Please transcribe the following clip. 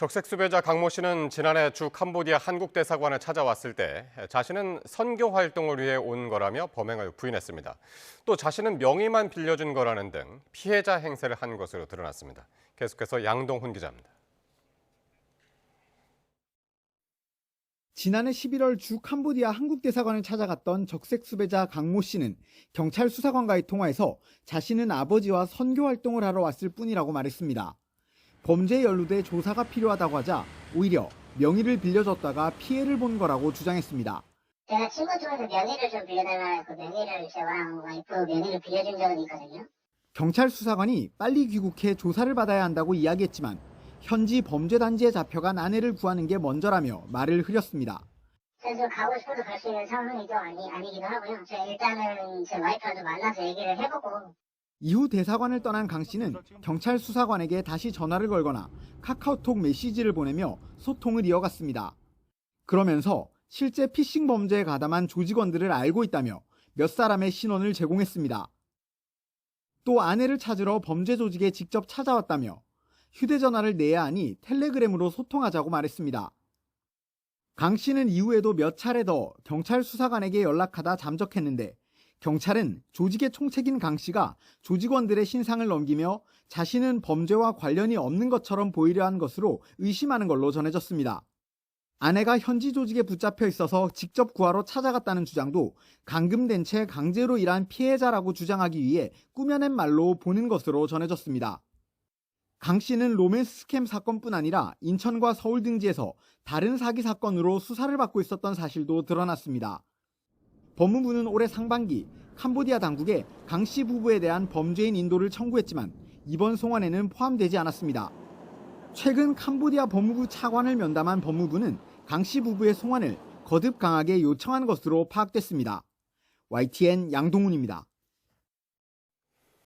적색 수배자 강모 씨는 지난해 주 캄보디아 한국대사관을 찾아왔을 때 자신은 선교 활동을 위해 온 거라며 범행을 부인했습니다. 또 자신은 명의만 빌려준 거라는 등 피해자 행세를 한 것으로 드러났습니다. 계속해서 양동훈 기자입니다. 지난해 11월 주 캄보디아 한국대사관을 찾아갔던 적색 수배자 강모 씨는 경찰 수사관과의 통화에서 자신은 아버지와 선교 활동을 하러 왔을 뿐이라고 말했습니다. 범죄에 연루돼 조사가 필요하다고 하자 오히려 명의를 빌려줬다가 피해를 본 거라고 주장했습니다. 제가 친구 중에서 명의를 좀 빌려달라고 해서 명의를 제 와이프 명의를 빌려준 적은 있거든요. 경찰 수사관이 빨리 귀국해 조사를 받아야 한다고 이야기했지만 현지 범죄 단지에 잡혀간 아내를 구하는 게 먼저라며 말을 흐렸습니다. 그래서 가고 싶어도 갈 수 있는 상황이 아니기도 하고요. 제가 일단은 제 와이프랑 만나서 얘기를 해보고. 이후 대사관을 떠난 강 씨는 경찰 수사관에게 다시 전화를 걸거나 카카오톡 메시지를 보내며 소통을 이어갔습니다. 그러면서 실제 피싱 범죄에 가담한 조직원들을 알고 있다며 몇 사람의 신원을 제공했습니다. 또 아내를 찾으러 범죄 조직에 직접 찾아왔다며 휴대전화를 내야 하니 텔레그램으로 소통하자고 말했습니다. 강 씨는 이후에도 몇 차례 더 경찰 수사관에게 연락하다 잠적했는데 경찰은 조직의 총책인 강 씨가 조직원들의 신상을 넘기며 자신은 범죄와 관련이 없는 것처럼 보이려 한 것으로 의심하는 걸로 전해졌습니다. 아내가 현지 조직에 붙잡혀 있어서 직접 구하러 찾아갔다는 주장도 감금된 채 강제로 일한 피해자라고 주장하기 위해 꾸며낸 말로 보는 것으로 전해졌습니다. 강 씨는 로맨스 스캠 사건뿐 아니라 인천과 서울 등지에서 다른 사기 사건으로 수사를 받고 있었던 사실도 드러났습니다. 법무부는 올해 상반기 캄보디아 당국에 강 씨 부부에 대한 범죄인 인도를 청구했지만 이번 송환에는 포함되지 않았습니다. 최근 캄보디아 법무부 차관을 면담한 법무부는 강 씨 부부의 송환을 거듭 강하게 요청한 것으로 파악됐습니다. YTN 양동훈입니다.